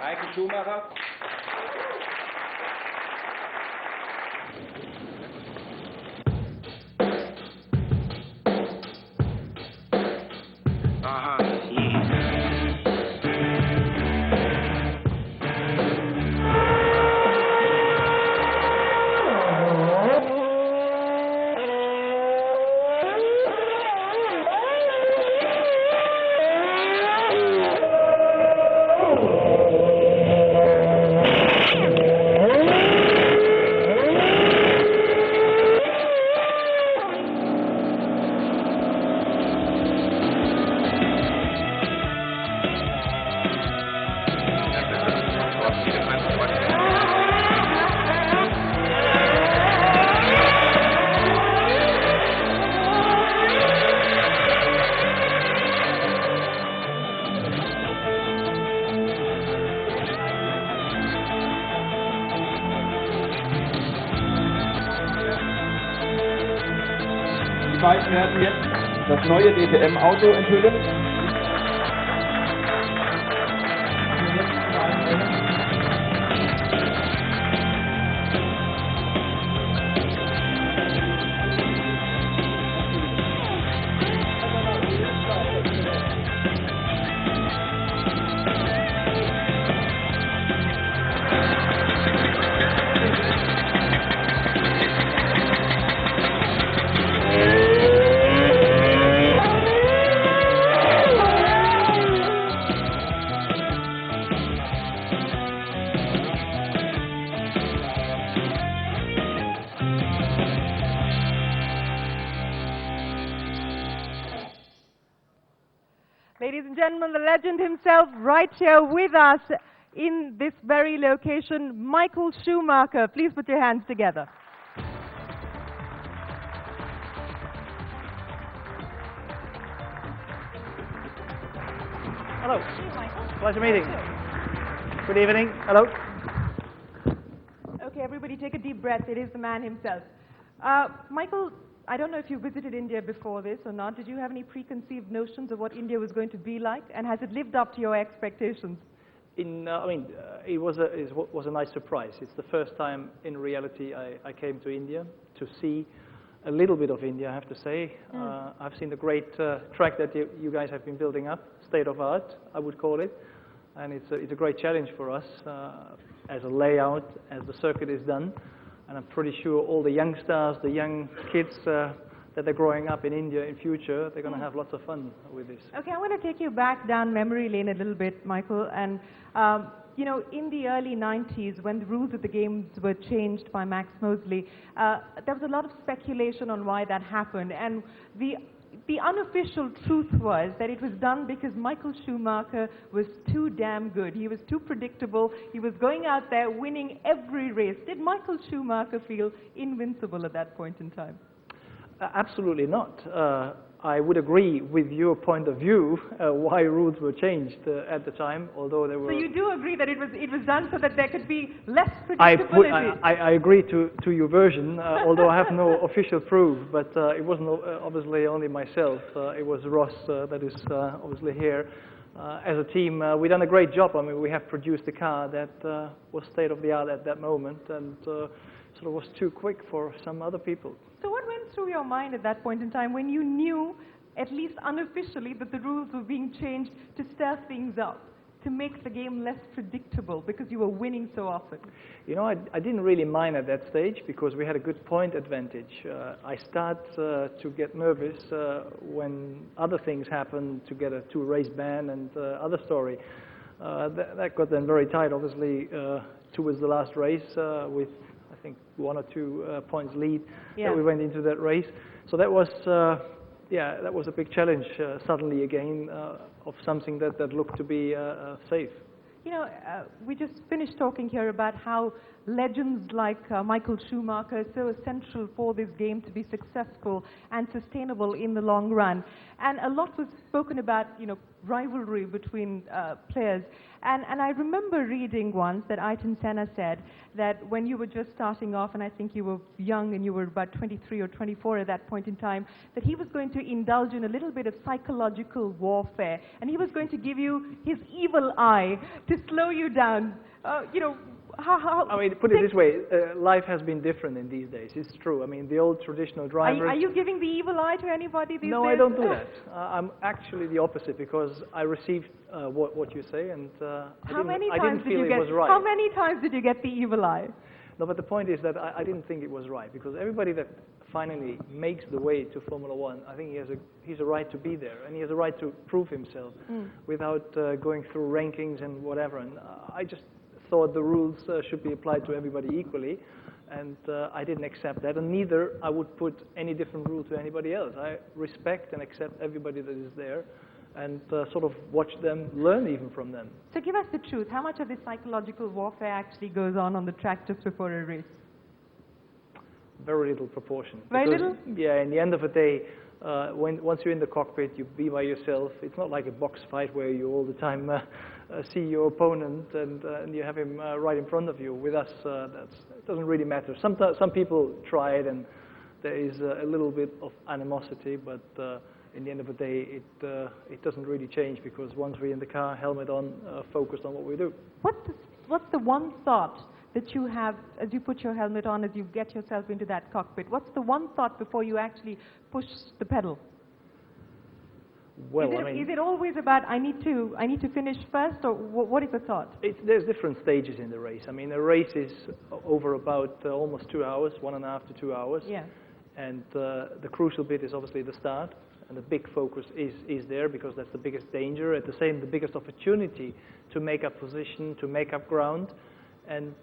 Michael Schumacher. Die beiden werden jetzt das neue DTM-Auto enthüllen. Ladies and gentlemen, the legend himself right here with us in this very location, Michael Schumacher. Please put your hands together. Hello. Hey, Michael. Pleasure meeting. Good evening. Hello. Okay, everybody take a deep breath. It is the man himself. Michael, I don't know if you visited India before this or not. Did you have any preconceived notions of what India was going to be like? And has it lived up to your expectations? It was a nice surprise. It's the first time in reality I came to India to see a little bit of India, I have to say. I've seen the great track that you guys have been building up, state of art, I would call it. And it's a great challenge for us as a layout, as the circuit is done. And I'm pretty sure all the young stars, the young kids that are growing up in India in future, they're going to have lots of fun with this. Okay, I want to take you back down memory lane a little bit, Michael. And, you know, in the early 90s, when the rules of the games were changed by Max Mosley, there was a lot of speculation on why that happened. And the unofficial truth was that it was done because Michael Schumacher was too damn good. He was too predictable. He was going out there winning every race. Did Michael Schumacher feel invincible at that point in time? Absolutely not. I would agree with your point of view why rules were changed at the time, although they were... So you do agree that it was done so that there could be less predictability? I agree to your version, although I have no official proof, but it wasn't obviously only myself. It was Ross that is obviously here. As a team, we've done a great job. I mean, we have produced a car that was state-of-the-art at that moment and sort of was too quick for some other people. So what went through your mind at that point in time when you knew, at least unofficially, that the rules were being changed to stir things up, to make the game less predictable because you were winning so often? You know, I didn't really mind at that stage because we had a good point advantage. I start to get nervous when other things happen, to get a two-race ban and other story. That got then very tight, obviously, towards the last race with, I think, 1 or 2 points lead that we went into that race. So that was, that was a big challenge suddenly again of something that looked to be safe. We just finished talking here about how legends like Michael Schumacher are so essential for this game to be successful and sustainable in the long run. And a lot was spoken about, rivalry between players. And I remember reading once that Ayrton Senna said that when you were just starting off, and I think you were young and you were about 23 or 24 at that point in time, that he was going to indulge in a little bit of psychological warfare, and he was going to give you his evil eye to slow you down. I mean, put it this way, life has been different in these days. It's true. I mean, the old traditional drivers... Are you giving the evil eye to anybody these days? No, I don't do that. I'm actually the opposite, because I received what you say, and I didn't feel it was right. How many times did you get the evil eye? No, but the point is that I didn't think it was right, because everybody that finally makes the way to Formula One, I think he's a right to be there, and he has a right to prove himself without going through rankings and whatever. And I just thought the rules should be applied to everybody equally, and I didn't accept that, and neither I would put any different rule to anybody else. I respect and accept everybody that is there, and sort of watch them, learn even from them. So give us the truth. How much of this psychological warfare actually goes on the track just before a race? Very little proportion. Very little? Yeah, in the end of the day, once you're in the cockpit, you be by yourself. It's not like a box fight where you all the time see your opponent and you have him right in front of you. With us, it doesn't really matter. Some people try it, and there is a little bit of animosity, but in the end of the day, it doesn't really change, because once we're in the car, helmet on, focused on what we do. What's the one thought that you have as you put your helmet on, as you get yourself into that cockpit? What's the one thought before you actually push the pedal? Well, is it always about I need to finish first, or what is the thought? There's different stages in the race. I mean, a race is over about almost 2 hours, 1.5 to 2 hours. Yeah. And the crucial bit is obviously the start, and the big focus is there, because that's the biggest danger. At the biggest opportunity to make up position, to make up ground. And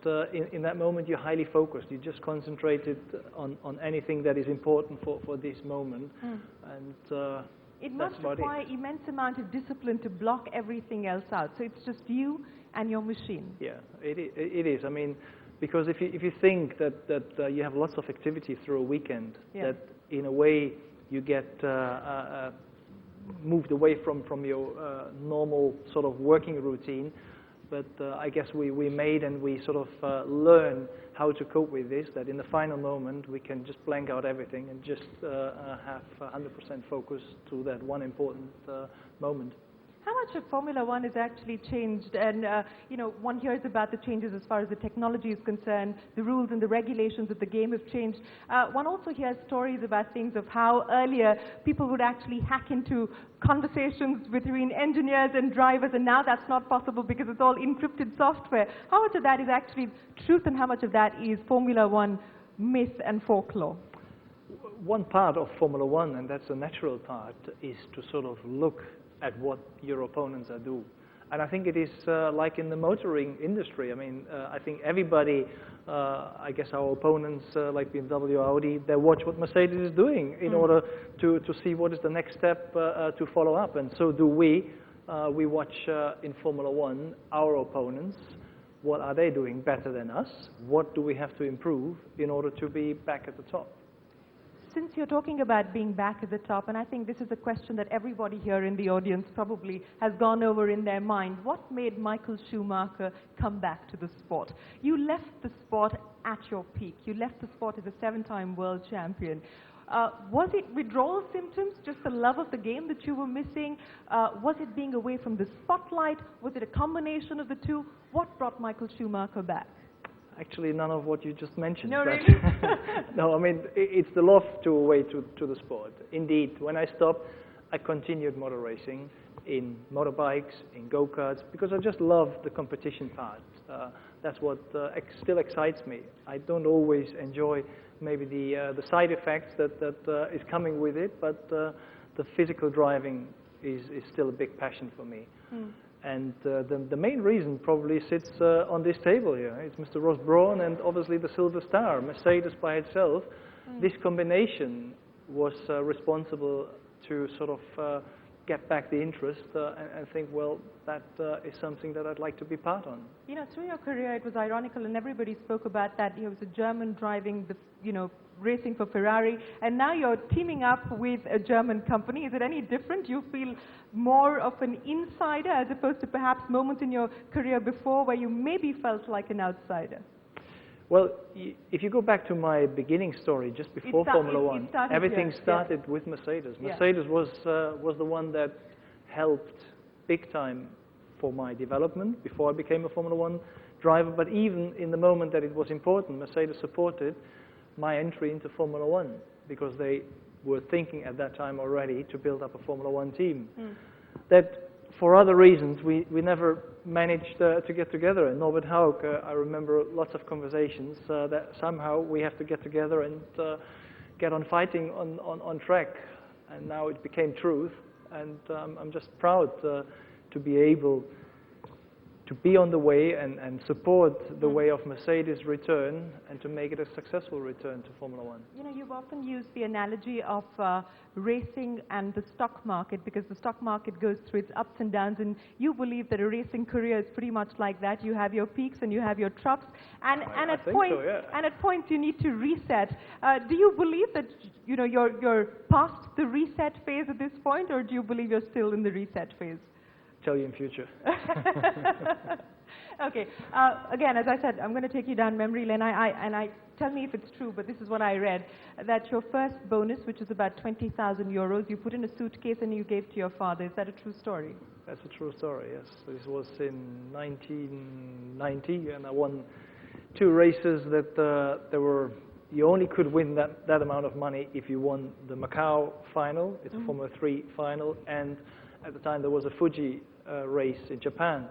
in that moment, you're highly focused. You're just concentrated on anything that is important for this moment. And it must require immense amount of discipline to block everything else out. So it's just you and your machine. Yeah, it is. I mean, because if you think that you have lots of activity through a weekend, that in a way you get moved away from your normal sort of working routine. But I guess we made and we sort of learn how to cope with this, that in the final moment we can just blank out everything and just have 100% focus to that one important moment. How much of Formula One has actually changed? And, one hears about the changes as far as the technology is concerned, the rules and the regulations of the game have changed. One also hears stories about things of how earlier people would actually hack into conversations between engineers and drivers, and now that's not possible because it's all encrypted software. How much of that is actually truth, and how much of that is Formula One myth and folklore? One part of Formula One, and that's a natural part, is to sort of look at what your opponents are doing. And I think it is like in the motoring industry. I mean, I think everybody, I guess our opponents like BMW, Audi, they watch what Mercedes is doing in order to see what is the next step to follow up. And so do we. We watch in Formula One our opponents. What are they doing better than us? What do we have to improve in order to be back at the top? Since you're talking about being back at the top, and I think this is a question that everybody here in the audience probably has gone over in their mind, what made Michael Schumacher come back to the sport? You left the sport at your peak. You left the sport as a 7-time world champion. Was it withdrawal symptoms, just the love of the game that you were missing? Was it being away from the spotlight? Was it a combination of the two? What brought Michael Schumacher back? Actually, none of what you just mentioned. No, really? No, I mean, it's the love away to the sport. Indeed, when I stopped, I continued motor racing in motorbikes, in go-karts, because I just love the competition part. That's what still excites me. I don't always enjoy maybe the side effects that is coming with it, but the physical driving is still a big passion for me. And the main reason probably sits on this table here. It's Mr. Ross Brawn and obviously the Silver Star. Mercedes by itself, this combination was responsible to sort of get back the interest and think, well, that is something that I'd like to be part on. You know, through your career, it was ironical, and everybody spoke about that. He was a German driving the, racing for Ferrari, and now you're teaming up with a German company. Is it any different? Do you feel more of an insider as opposed to perhaps moments in your career before where you maybe felt like an outsider? Well, if you go back to my beginning story, just before Formula One, everything started with Mercedes. Mercedes was the one that helped big time for my development before I became a Formula One driver. But even in the moment that it was important, Mercedes supported my entry into Formula One because they were thinking at that time already to build up a Formula One team. That, for other reasons, we never managed to get together. And Norbert Haug, I remember lots of conversations that somehow we have to get together and get on fighting on track. And now it became truth. And I'm just proud to be able to be on the way and support the way of Mercedes' return and to make it a successful return to Formula One. You know, you've often used the analogy of racing and the stock market, because the stock market goes through its ups and downs, and you believe that a racing career is pretty much like that. You have your peaks and you have your troughs, and at points you need to reset. Do you believe that you're past the reset phase at this point, or do you believe you're still in the reset phase? Tell you in future. Okay. Again, as I said, I'm going to take you down memory lane. I tell me if it's true, but this is what I read, that your first bonus, which is about 20,000 euros, you put in a suitcase and you gave to your father. Is that a true story? That's a true story, yes. This was in 1990, and I won 2 races that you only could win that amount of money if you won the Macau final. It's a Formula 3 final, and at the time there was a Fuji race in Japan,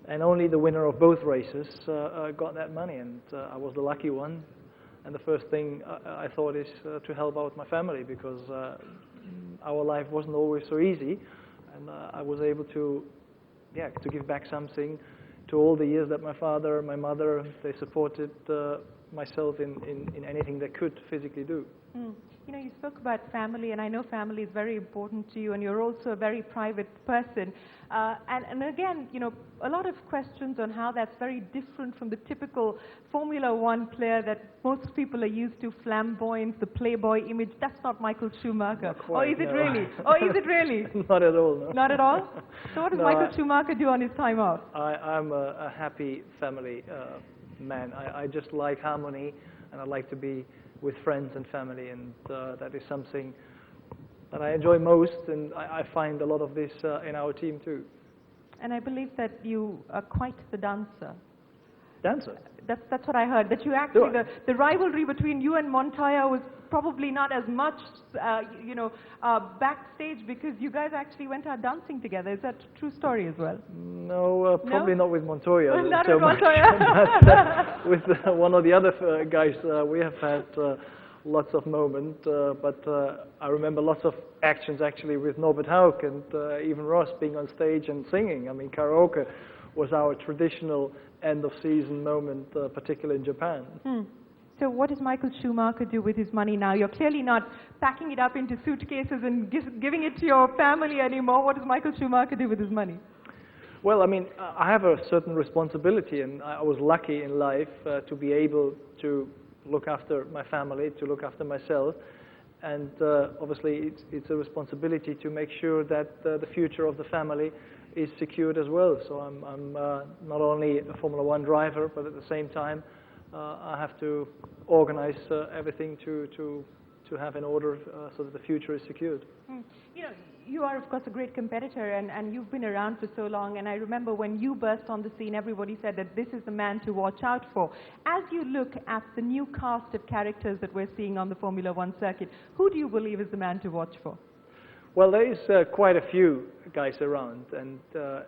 and only the winner of both races got that money, and I was the lucky one. And the first thing I thought is to help out my family, because our life wasn't always so easy, and I was able to give back something to all the years that my father, my mother, they supported myself in anything they could physically do. You know, you spoke about family, and I know family is very important to you, and you're also a very private person. And again, a lot of questions on how that's very different from the typical Formula One player that most people are used to, flamboyant, the playboy image. That's not Michael Schumacher. Not quite, or is it really? Or is it really? Not at all, no. Not at all? So what does Michael Schumacher do on his time off? I'm a happy family man. I just like harmony, and I like to be with friends and family, and that is something that I enjoy most, and I find a lot of this in our team too. And I believe that you are quite the dancer. Dancer? That's what I heard, that you actually, the rivalry between you and Montoya was probably not as much, backstage, because you guys actually went out dancing together. Is that a true story as well? No, probably not with Montoya. Not so with much. Montoya. With one of the other guys, we have had lots of moments, but I remember lots of actions actually with Norbert Haug and even Ross being on stage and singing. I mean, karaoke was our traditional end-of-season moment, particularly in Japan. So what does Michael Schumacher do with his money now? You're clearly not packing it up into suitcases and giving it to your family anymore. What does Michael Schumacher do with his money? Well, I mean, I have a certain responsibility, and I was lucky in life to be able to look after my family, to look after myself. And obviously, it's a responsibility to make sure that the future of the family is secured as well. So I'm not only a Formula One driver, but at the same time, I have to organize everything to have in order so that the future is secured. You know, you are, of course, a great competitor, and you've been around for so long, and I remember when you burst on the scene, everybody said that this is the man to watch out for. As you look at the new cast of characters that we're seeing on the Formula One circuit, who do you believe is the man to watch for? Well, there is quite a few guys around, and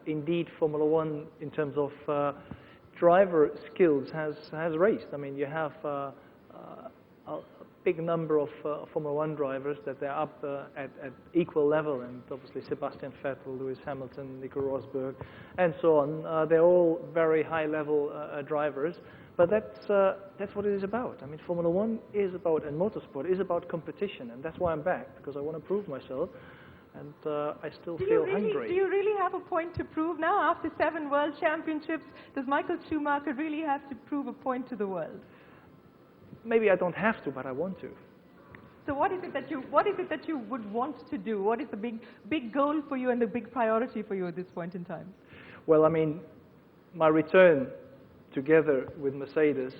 indeed Formula One, in terms of driver skills, has raised. I mean, you have a big number of Formula One drivers that they're up at equal level, and obviously Sebastian Vettel, Lewis Hamilton, Nico Rosberg, and so on. They're all very high-level drivers, but that's what it is about. I mean, Formula One is about, and motorsport is about competition, and that's why I'm back, because I want to prove myself. and I still feel hungry. Do you really have a point to prove now? After 7 World Championships, does Michael Schumacher really have to prove a point to the world? Maybe I don't have to, but I want to. So what is it that you would want to do? What is the big goal for you and the big priority for you at this point in time? Well, I mean, my return together with Mercedes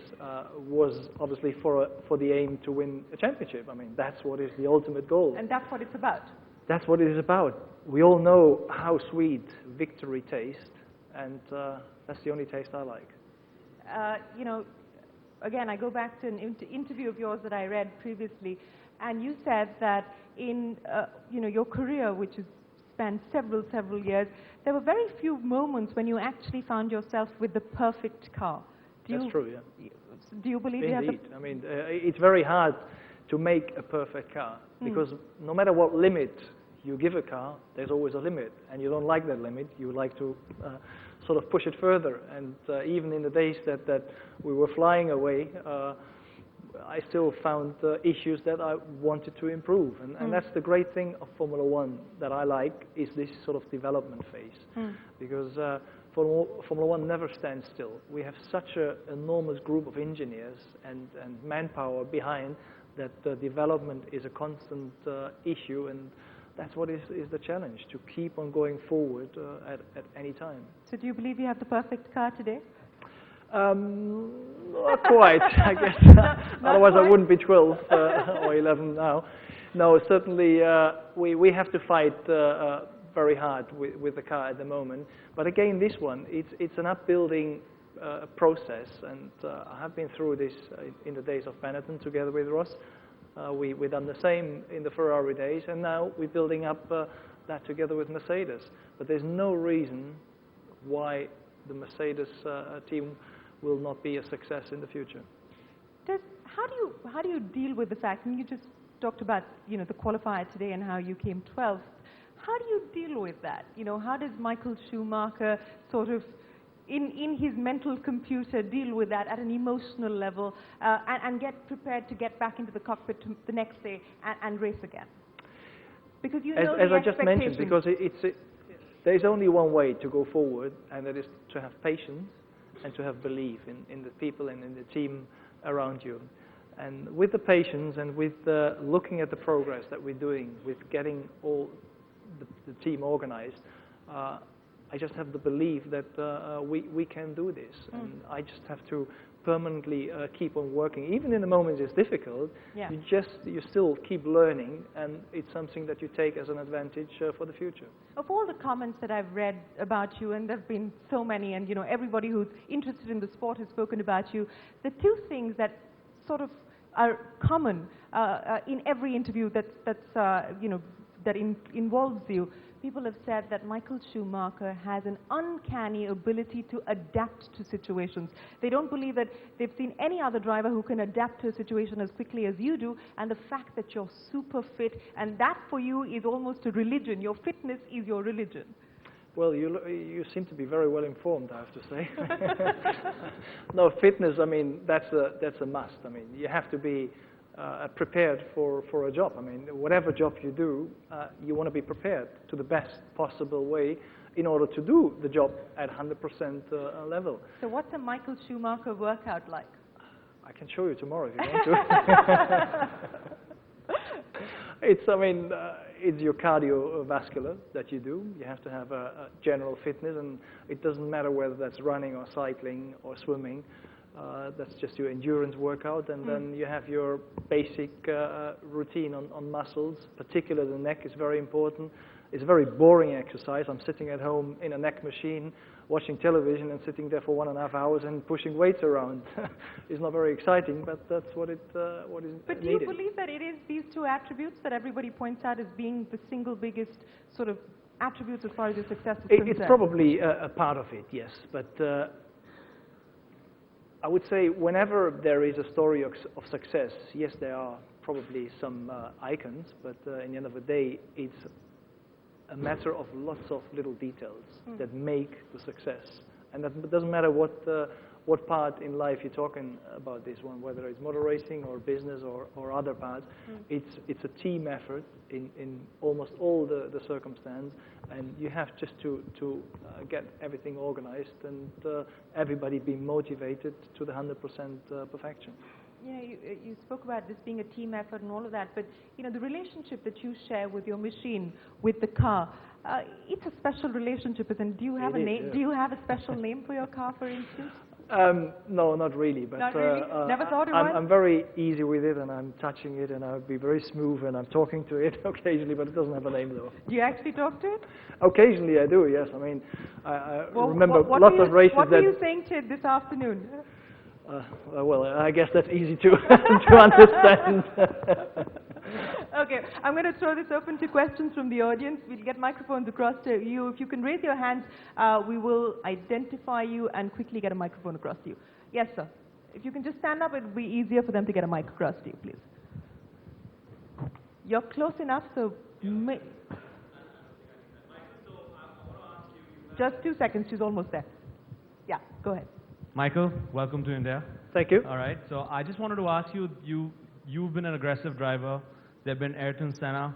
was obviously for the aim to win a championship. I mean, that's what is the ultimate goal. And that's what it's about. That's what it is about. We all know how sweet victory tastes, and that's the only taste I like. You know, again, I go back to an interview of yours that I read previously, and you said that in you know, your career, which has spanned several years, there were very few moments when you actually found yourself with the perfect car. That's true, yeah. Do you believe you have Indeed. I mean, it's very hard to make a perfect car, because no matter what limit you give a car, there's always a limit, and you don't like that limit. You like to sort of push it further. And even in the days that we were flying away, I still found issues that I wanted to improve. And that's the great thing of Formula One that I like, is this sort of development phase. Because Formula One never stands still. We have such an enormous group of engineers and manpower behind that development is a constant issue, and that's what is the challenge, to keep on going forward at any time. So do you believe you have the perfect car today? Not quite, I guess. Otherwise I wouldn't be 12 or 11 now. No, certainly we have to fight very hard with the car at the moment. But again, this one, it's an upbuilding process, and I have been through this in the days of Benetton together with Ross. We've done the same in the Ferrari days, and now we're building up that together with Mercedes. But there's no reason why the Mercedes team will not be a success in the future. How do you deal with the fact, and you just talked about, you know, the qualifier today and how you came 12th. How do you deal with that? You know, how does Michael Schumacher sort of in his mental computer deal with that at an emotional level and get prepared to get back into the cockpit the next day and race again? Because you know, as I just mentioned, because there's only one way to go forward, and that is to have patience and to have belief in the people and in the team around you. And with the patience and with looking at the progress that we're doing, with getting all the team organized, I just have the belief that we can do this. And I just have to permanently keep on working. Even in the moments it's difficult, you still keep learning, and it's something that you take as an advantage for the future. Of all the comments that I've read about you, and there have been so many, and you know, everybody who's interested in the sport has spoken about you, the two things that sort of are common in every interview that's you know, that involves you. People have said that Michael Schumacher has an uncanny ability to adapt to situations. They don't believe that they've seen any other driver who can adapt to a situation as quickly as you do, and the fact that you're super fit, and that for you is almost a religion. Your fitness is your religion. Well, you seem to be very well informed, I have to say. No, fitness, I mean, that's a must. I mean, you have to be prepared for a job. I mean, whatever job you do, you want to be prepared to the best possible way in order to do the job at 100% level. So what's a Michael Schumacher workout like? I can show you tomorrow if you want to. It's your cardiovascular that you do. You have to have a general fitness, and it doesn't matter whether that's running or cycling or swimming. That's just your endurance workout, and then you have your basic routine on muscles. Particularly the neck is very important. It's a very boring exercise. I'm sitting at home in a neck machine, watching television and sitting there for 1.5 hours and pushing weights around. It's not very exciting, but that's what is needed. But do you believe that it is these two attributes that everybody points out as being the single biggest sort of attributes as far as your success is concerned? It's probably a part of it, yes. But I would say whenever there is a story of success, yes, there are probably some icons, but in the end of the day, it's a matter of lots of little details that make the success. And that doesn't matter what what part in life you're talking about this one, whether it's motor racing or business or other parts. It's a team effort in almost all the circumstances, and you have just to get everything organized and everybody be motivated to the 100% perfection. You know, you spoke about this being a team effort and all of that, but you know, the relationship that you share with your machine, with the car, it's a special relationship, isn't it? Do you have a name? Yeah. Do you have a special name for your car, for instance? No, not really. But not really? Never thought of one? I'm very easy with it, and I'm touching it, and I'll be very smooth, and I'm talking to it occasionally, but it doesn't have a name, though. Do you actually talk to it? Occasionally, I do, yes. I mean, I well, remember lots of races What were you saying to it this afternoon? Well, I guess that's easy to to understand. Okay, I'm going to throw this open to questions from the audience. We'll get microphones across to you. If you can raise your hands, we will identify you and quickly get a microphone across to you. Yes, sir. If you can just stand up, it'll be easier for them to get a mic across to you, please. You're close enough, so... Just 2 seconds, she's almost there. Yeah, go ahead. Michael, welcome to India. Thank you. All right, so I just wanted to ask you, you've been an aggressive driver. There have been Ayrton Senna,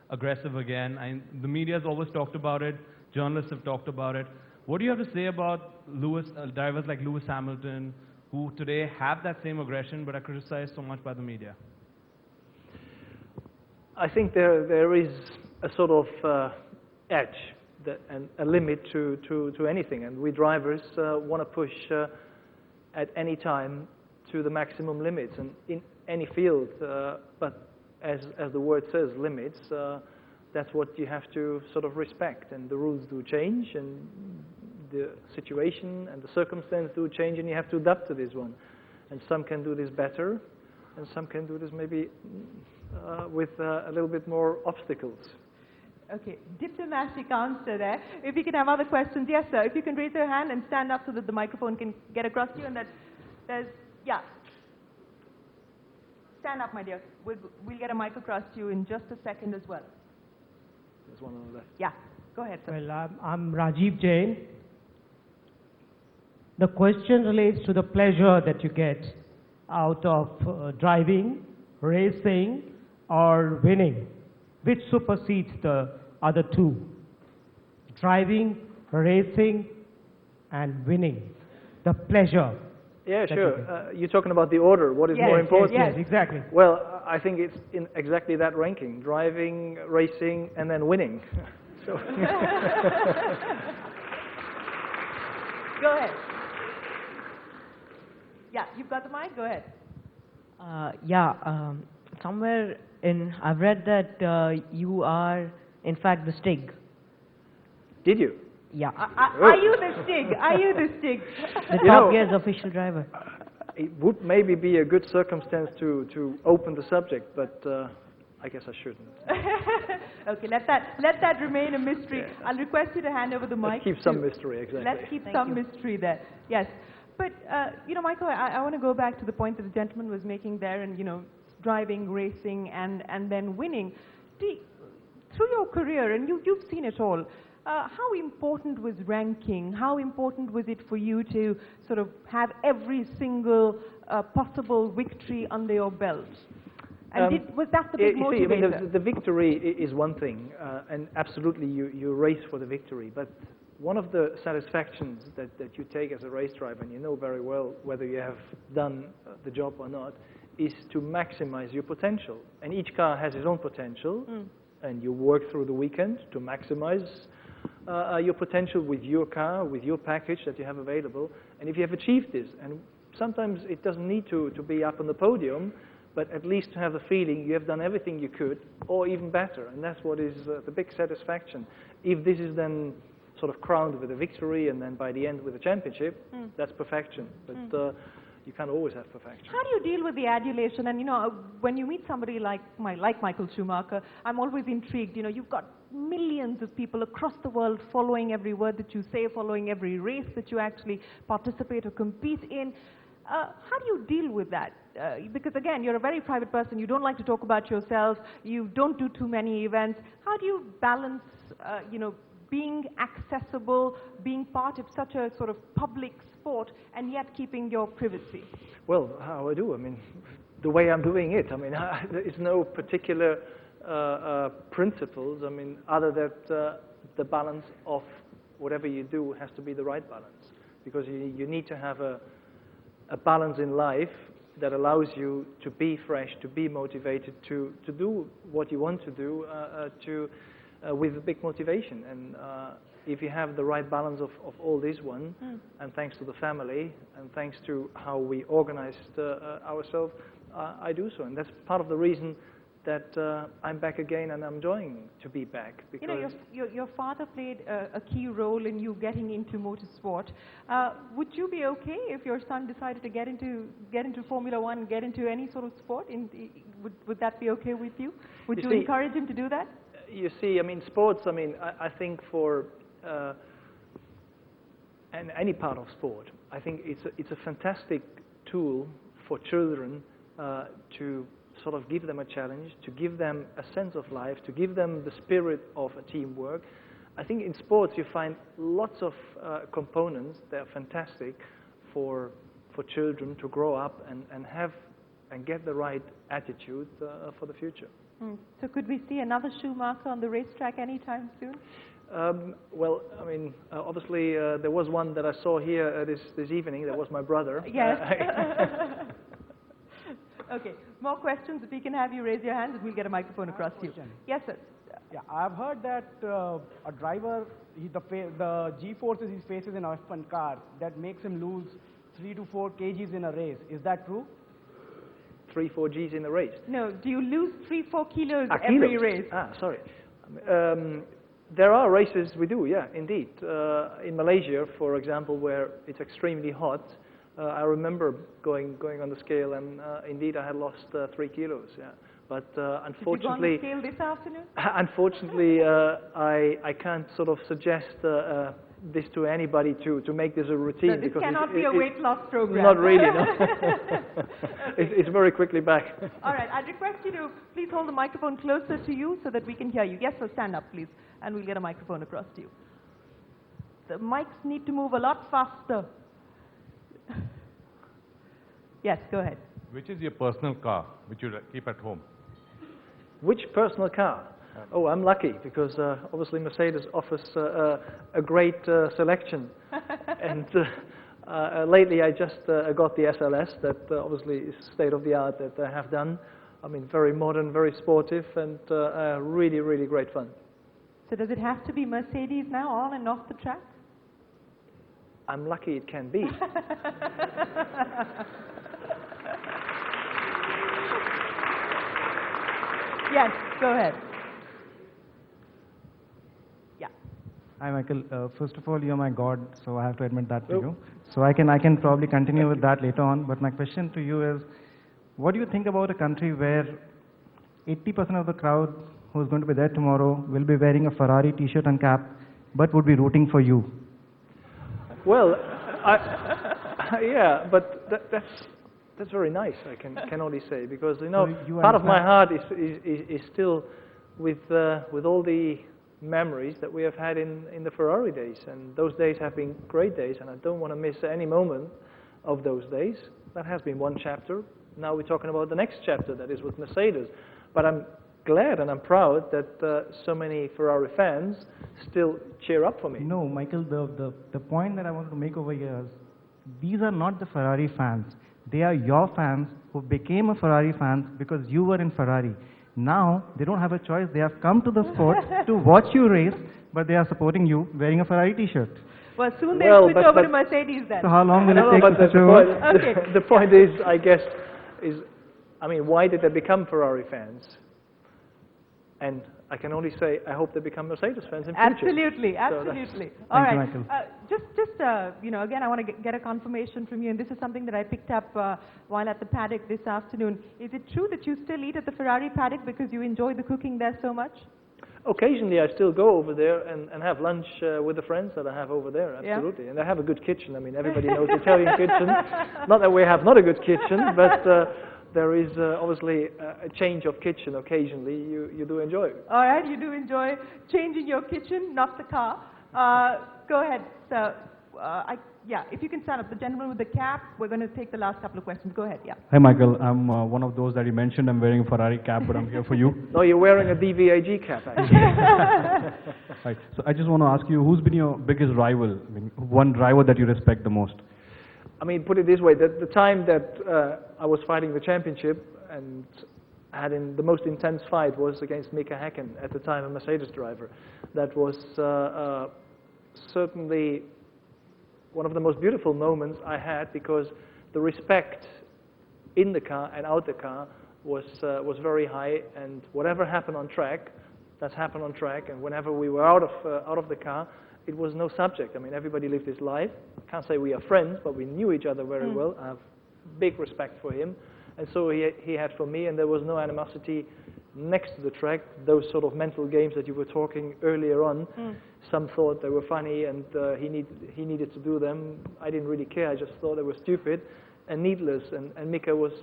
aggressive again. The media has always talked about it. Journalists have talked about it. What do you have to say about drivers like Lewis Hamilton, who today have that same aggression but are criticized so much by the media? I think there is a sort of edge and a limit to anything, and we drivers want to push at any time to the maximum limits, and in any field, but as the word says, limits, that's what you have to sort of respect, and the rules do change, and the situation and the circumstance do change, and you have to adapt to this one. And some can do this better, and some can do this maybe with a little bit more obstacles. Okay, diplomatic answer there. If you can have other questions, yes, sir. If you can raise your hand and stand up so that the microphone can get across to you, and that there's, yeah. Stand up, my dear. We'll get a mic across to you in just a second as well. There's one on the left. Yeah, go ahead, sir. Well, I'm Rajiv Jain. The question relates to the pleasure that you get out of driving, racing, or winning. Which supersedes the other two? Driving, racing, and winning. The pleasure. Yeah, sure. You're talking about the order. What is more important? Yes, exactly. Well, I think it's in exactly that ranking. Driving, racing, and then winning. So Go ahead. Yeah, you've got the mic. Go ahead. Somewhere I've read that you are, in fact, the Stig. Did you? Yeah. Are you the Stig? Are you the Stig? The Top Gear's official driver. It would maybe be a good circumstance to open the subject, but I guess I shouldn't. Okay, let that remain a mystery. Yeah. I'll request you to hand over the mic. Let's keep some mystery, exactly. Let's keep some mystery there. Yes. But, you know, Michael, I want to go back to the point that the gentleman was making there, and, you know, driving, racing, and then winning. Through your career, and you've seen it all, how important was ranking? How important was it for you to sort of have every single possible victory under your belt? And was that the big motivator? See, I mean, the victory is one thing, and absolutely you race for the victory, but one of the satisfactions that you take as a race driver, and you know very well whether you have done the job or not, is to maximize your potential. And each car has its own potential, and you work through the weekend to maximize your potential with your car, with your package that you have available. And if you have achieved this, and sometimes it doesn't need to be up on the podium, but at least to have the feeling you have done everything you could, or even better. And that's what is the big satisfaction. If this is then sort of crowned with a victory, and then by the end with a championship, that's perfection. But you can't always have perfection. How do you deal with the adulation? And, you know, when you meet somebody like Michael Schumacher, I'm always intrigued. You know, you've got millions of people across the world following every word that you say, following every race that you actually participate or compete in. How do you deal with that? Because, again, you're a very private person. You don't like to talk about yourself. You don't do too many events. How do you balance, you know, being accessible, being part of such a sort of public sport, and yet keeping your privacy? Well, how I do? I mean, the way I'm doing it. I mean, there is no particular principles. I mean, other that the balance of whatever you do has to be the right balance, because you need to have a balance in life that allows you to be fresh, to be motivated, to do what you want to do, with a big motivation. And if you have the right balance of all this one, and thanks to the family, and thanks to how we organized ourselves, I do so. And that's part of the reason that I'm back again, and I'm enjoying to be back. Because you know, your father played a key role in you getting into motorsport. Would you be okay if your son decided to get into Formula One, get into any sort of sport? Would that be okay with you? Would you encourage him to do that? You see, I mean, sports, I mean, I think for any part of sport, I think it's a fantastic tool for children to sort of give them a challenge, to give them a sense of life, to give them the spirit of a teamwork. I think in sports you find lots of components that are fantastic for children to grow up and get the right attitude for the future. So could we see another Schumacher on the racetrack anytime soon? Well, I mean, obviously there was one that I saw here this evening. That was my brother. Yes. Okay, more questions. If we can have you raise your hand, and we'll get a microphone across to you. Yes, sir. Yeah, I've heard that a driver, the G-forces he faces in F1 car, that makes him lose 3 to 4 kgs in a race. Is that true? 3-4 Gs in the race? No, do you lose 3-4 kilos kilos. every race? Sorry. There are races we do, yeah, indeed. In Malaysia, for example, where it's extremely hot, I remember going on the scale, and indeed I had lost 3 kilos, yeah. But unfortunately, did you go on the scale this afternoon? Unfortunately, I can't sort of suggest this to anybody to make this a routine. So this because cannot be a weight loss program. Not really, no. It's very quickly back. All right, I'd request you to please hold the microphone closer to you so that we can hear you. Yes, so stand up, please, and we'll get a microphone across to you. The mics need to move a lot faster. Yes, go ahead. Which is your personal car, which you keep at home? Which personal car? Oh, I'm lucky, because obviously Mercedes offers a great selection. And lately I just got the SLS, that obviously is state-of-the-art that I have done. I mean, very modern, very sportive, and really, really great fun. So does it have to be Mercedes now, on and off the track? I'm lucky it can be. Yes, go ahead. Yeah. Hi, Michael. First of all, you're my God, so I have to admit that to you. So I can probably continue with that later on. But my question to you is, what do you think about a country where 80% of the crowd who's going to be there tomorrow will be wearing a Ferrari T-shirt and cap, but would be rooting for you? Well, yeah, but that's very nice. I can only say, because you know, part of my heart is still with all the memories that we have had in the Ferrari days, and those days have been great days, and I don't want to miss any moment of those days. That has been one chapter. Now we're talking about the next chapter, that is with Mercedes. But I'm glad and I'm proud that so many Ferrari fans still cheer up for me. No, Michael, the point that I wanted to make over here is, these are not the Ferrari fans. They are your fans who became a Ferrari fans because you were in Ferrari. Now, they don't have a choice. They have come to the sport to watch you race, but they are supporting you wearing a Ferrari T-shirt. Well, soon they'll switch over to Mercedes then. So how long will it take to switch over? The point is, I guess, I mean, why did they become Ferrari fans? And I can only say, I hope they become Mercedes fans in future. Absolutely, absolutely. All right. Thank you, Michael. Just you know, again, I want to get a confirmation from you, and this is something that I picked up while at the paddock this afternoon. Is it true that you still eat at the Ferrari paddock because you enjoy the cooking there so much? Occasionally, I still go over there and have lunch with the friends that I have over there, absolutely. Yeah. And they have a good kitchen. I mean, everybody knows the Italian kitchen. Not that we have not a good kitchen, but there is obviously a change of kitchen occasionally. You do enjoy it. All right, you do enjoy changing your kitchen, not the car. Go ahead, sir. Yeah, if you can stand up. The gentleman with the cap, we're going to take the last couple of questions. Go ahead, yeah. Hi, Michael. I'm one of those that you mentioned. I'm wearing a Ferrari cap, but I'm here for you. No, you're wearing a DVAG cap, actually. Right. So I just want to ask you, who's been your biggest rival? I mean, one driver that you respect the most? I mean, put it this way, the time that I was fighting the championship and had the most intense fight was against Mika Häkkinen, at the time a Mercedes driver. That was certainly one of the most beautiful moments I had, because the respect in the car and out the car was very high, and whatever happened on track, that's happened on track, and whenever we were out of the car, it was no subject. I mean, everybody lived his life. I can't say we are friends, but we knew each other very well. I have big respect for him, and so he had for me, and there was no animosity next to the track. Those sort of mental games that you were talking earlier on, some thought they were funny, and he needed to do them. I didn't really care. I just thought they were stupid and needless, and Mika was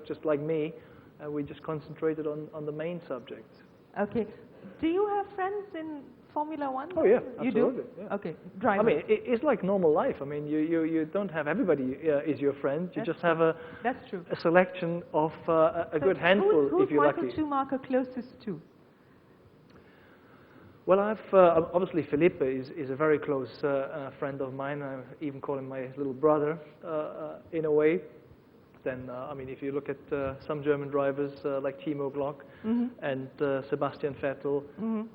just like me, and we just concentrated on the main subject. Okay. Do you have friends in Formula One? Oh yeah, you absolutely. do? Yeah. Okay, drivers. I mean, it's like normal life. I mean, you don't have everybody is your friend. You just have a selection of a good handful, who's if you're Michael lucky. Schumacher closest to? Well, I've obviously Felipe is a very close friend of mine. I even call him my little brother in a way. Then, I mean, if you look at some German drivers like Timo Glock and Sebastian Vettel,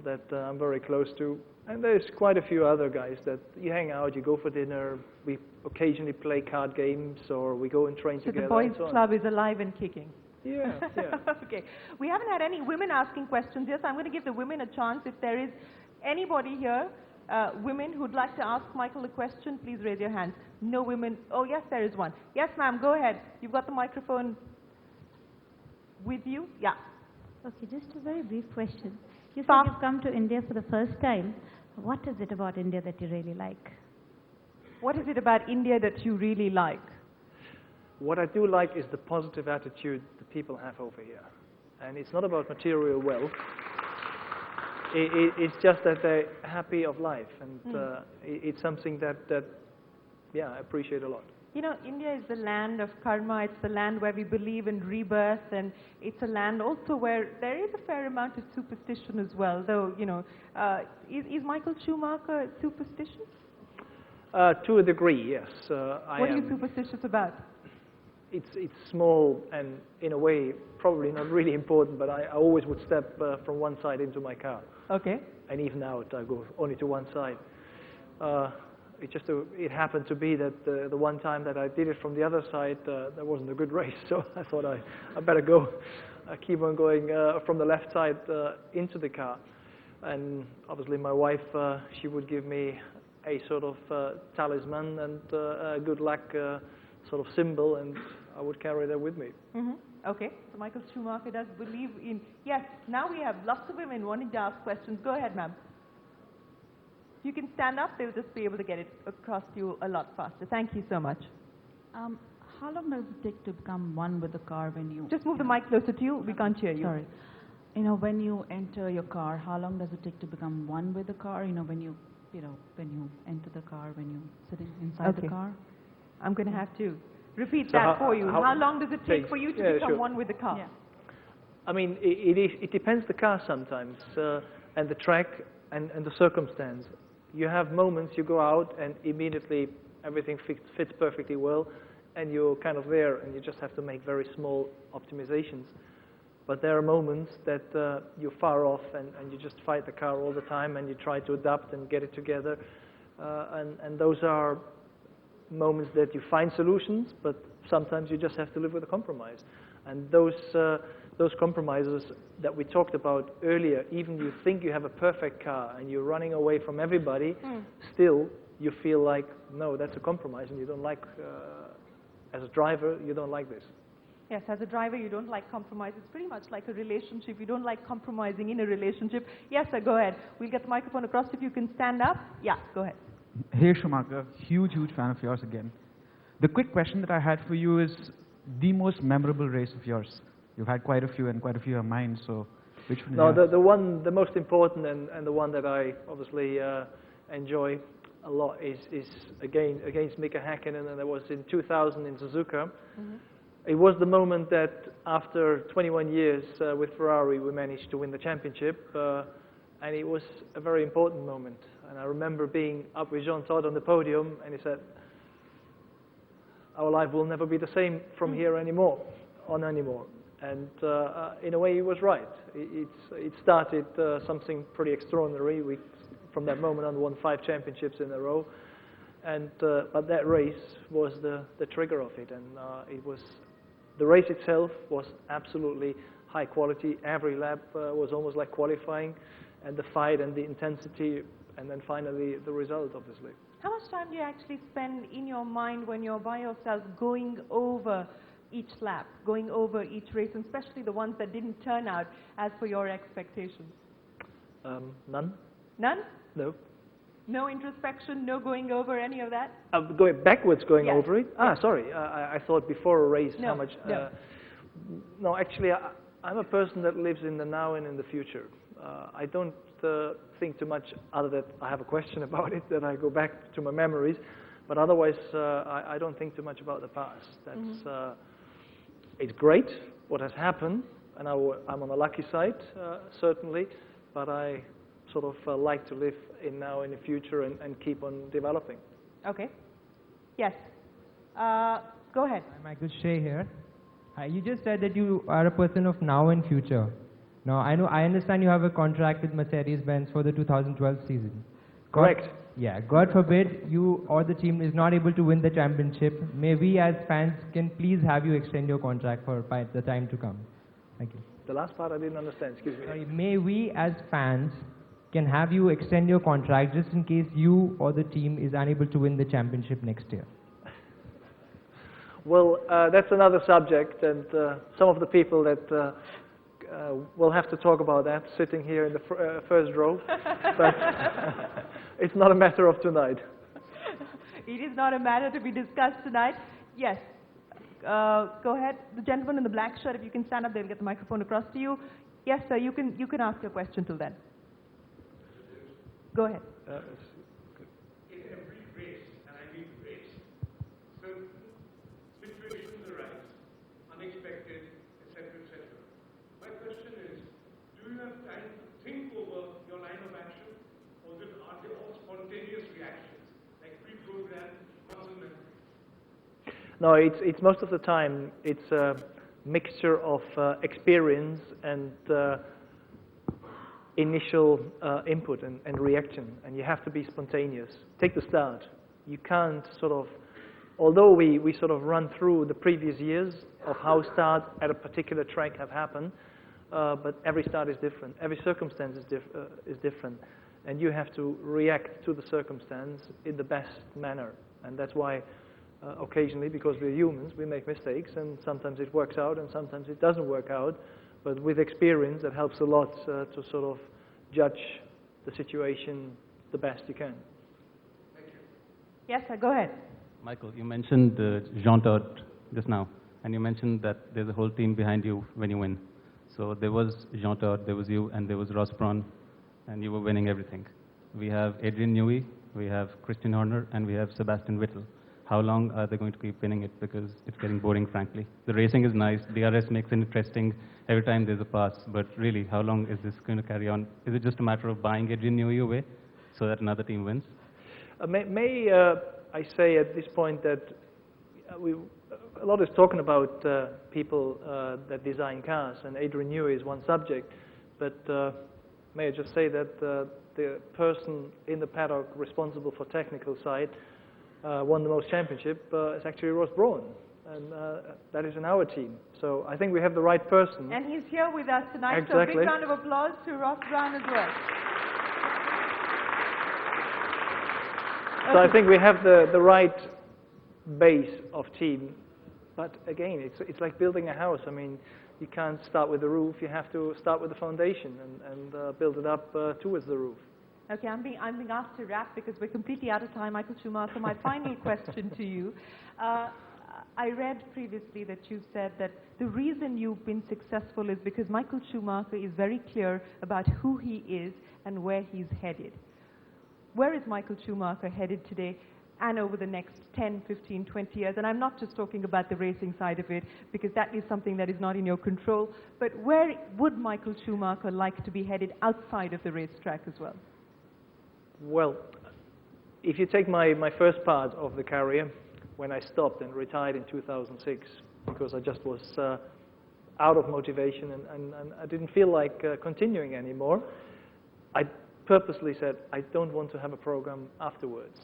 that I'm very close to. And there's quite a few other guys that you hang out, you go for dinner, we occasionally play card games, or we go and train So together. the boys' and so on. club is alive and kicking. Yeah, yeah. Okay. We haven't had any women asking questions. Yes, I'm going to give the women a chance. If there is anybody here, women who'd like to ask Michael a question, please raise your hands. No women. Oh, yes, there is one. Yes, ma'am, go ahead. You've got the microphone with you. Yeah. Okay, just a very brief question. You said you've come to India for the first time. What is it about India that you really like? What is it about India that you really like? What I do like is the positive attitude the people have over here. And it's not about material wealth. It's just that they're happy of life. And it's something that, yeah, I appreciate a lot. You know, India is the land of karma. It's the land where we believe in rebirth, and it's a land also where there is a fair amount of superstition as well. Though, you know, is Michael Schumacher superstitious? To a degree, yes. What are you superstitious about? It's small and, in a way, probably not really important, but I always would step from one side into my car. Okay. And even out, I go only to one side. It happened to be that the one time that I did it from the other side, that wasn't a good race, so I thought I better go. I keep on going from the left side into the car. And obviously my wife, she would give me a sort of talisman and a good luck sort of symbol, and I would carry that with me. Okay, so Michael Schumacher does believe in... Yes, now we have lots of women wanting to ask questions. Go ahead, ma'am. You can stand up, they'll just be able to get it across to you a lot faster. Thank you so much. How long does it take to become one with the car when you... Just move the mic closer to you, we can't hear you. Sorry. You know, when you enter your car, how long does it take to become one with the car? You know, when you enter the car, when you're sitting inside the car? I'm going to have to repeat that for you. How long does it take for you to become one with the car? Yeah. I mean, it depends the car sometimes, and the track and the circumstance. You have moments you go out and immediately everything fits perfectly well, and you're kind of there, and you just have to make very small optimizations. But there are moments that you're far off, and you just fight the car all the time, and you try to adapt and get it together. And those are moments that you find solutions, but sometimes you just have to live with a compromise. And those compromises that we talked about earlier, even you think you have a perfect car and you're running away from everybody, still you feel like, no, that's a compromise, and you don't like, as a driver, you don't like this. Yes, as a driver, you don't like compromise. It's pretty much like a relationship. You don't like compromising in a relationship. Yes, sir, go ahead. We'll get the microphone across if you can stand up. Yeah, go ahead. Hey, Schumacher, huge fan of yours again. The quick question that I had for you is, the most memorable race of yours? You've had quite a few, and quite a few are mine, so which one? No, the most important and the one that I obviously enjoy a lot is again against Mika Häkkinen, and that was in 2000 in Suzuka. It was the moment that after 21 years with Ferrari we managed to win the championship, and it was a very important moment. And I remember being up with Jean-Todt on the podium, and he said, "Our life will never be the same from here anymore." And in a way, he was right. It started something pretty extraordinary. We, from that moment on, won 5 championships in a row. And but that race was the trigger of it, and it was the race itself was absolutely high quality. Every lap was almost like qualifying, and the fight and the intensity, and then finally the result, obviously. How much time do you actually spend in your mind when you're by yourself going over each lap, going over each race, and especially the ones that didn't turn out as per your expectations? None. None? No. No introspection, no going over any of that? Going backwards, going Yes. over it? Ah, sorry. I thought before a race No, how much. no. No, actually, I'm a person that lives in the now and in the future. I don't think too much, other than I have a question about it, that I go back to my memories. But otherwise, I don't think too much about the past. That's it's great what has happened, and I'm on the lucky side, certainly. But I sort of like to live in now and the future and keep on developing. Okay. Yes. Go ahead. Hi, Michael Shea here. Hi, you just said that you are a person of now and future. Now, I understand you have a contract with Mercedes-Benz for the 2012 season. Correct. Yeah, God forbid you or the team is not able to win the championship. May we as fans can please have you extend your contract for the time to come. Thank you. The last part I didn't understand, excuse me. Sorry, may we as fans can have you extend your contract just in case you or the team is unable to win the championship next year? Well, that's another subject, and some of the people that will have to talk about that sitting here in the first row, but it's not a matter of tonight. It is not a matter to be discussed tonight. Yes. Go ahead. The gentleman in the black shirt, if you can stand up, they'll get the microphone across to you. Yes, sir, you can ask your question till then. Go ahead. In every race, and I mean race, certain situations arise, unexpected, etc., etc. My question is, do you have time to think over your line of action, or are they all spontaneous reactions, like pre-programmed muscle memory? No, it's most of the time it's a mixture of experience and initial input and reaction, and you have to be spontaneous. Take the start. You can't sort of, although we sort of run through the previous years of how starts at a particular track have happened, but every start is different. Every circumstance is different, and you have to react to the circumstance in the best manner. And that's why occasionally, because we're humans, we make mistakes, and sometimes it works out and sometimes it doesn't work out. But with experience, it helps a lot to sort of judge the situation the best you can. Thank you. Yes, sir, go ahead. Michael, you mentioned Jean-Todt just now, and you mentioned that there's a whole team behind you when you win. So there was Jean-Todt, there was you, and there was Ross Brawn, and you were winning everything. We have Adrian Newey, we have Christian Horner, and we have Sebastian Vettel. How long are they going to keep winning it? Because it's getting boring, frankly. The racing is nice, DRS makes it interesting every time there's a pass, but really, how long is this going to carry on? Is it just a matter of buying Adrian Newey away so that another team wins? May I say at this point that a lot is talking about people that design cars, and Adrian Newey is one subject, but may I just say that the person in the paddock responsible for technical side won the most championship is actually Ross Brawn, and that is in our team. So I think we have the right person. And he's here with us tonight, Exactly. so a big round of applause to Ross Brawn as well. So I think we have the right base of team, but again, it's like building a house. I mean, you can't start with the roof, you have to start with the foundation and build it up towards the roof. Okay, I'm being asked to wrap because we're completely out of time, Michael Schumacher. So my final question to you, I read previously that you said that the reason you've been successful is because Michael Schumacher is very clear about who he is and where he's headed. Where is Michael Schumacher headed today and over the next 10, 15, 20 years? And I'm not just talking about the racing side of it, because that is something that is not in your control, but where would Michael Schumacher like to be headed outside of the racetrack as well? Well, if you take my first part of the career, when I stopped and retired in 2006, because I just was out of motivation and I didn't feel like continuing anymore, I purposely said, I don't want to have a program afterwards.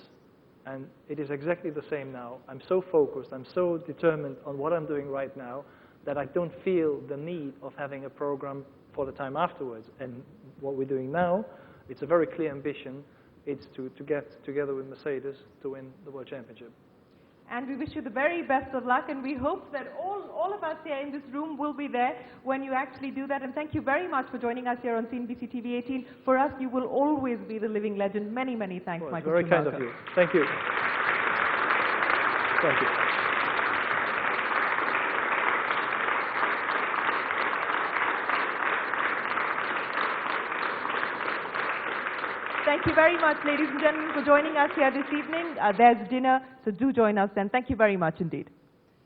And it is exactly the same now. I'm so focused, I'm so determined on what I'm doing right now, that I don't feel the need of having a program for the time afterwards. And what we're doing now, it's a very clear ambition. It's to get together with Mercedes to win the World Championship. And we wish you the very best of luck, and we hope that all of us here in this room will be there when you actually do that. And thank you very much for joining us here on CNBC-TV18. For us, you will always be the living legend. Many, many thanks, Michael Very Schumacher. kind of you. Thank you. Thank you. Thank you very much, ladies and gentlemen, for joining us here this evening. There's dinner, so do join us then. Thank you very much indeed.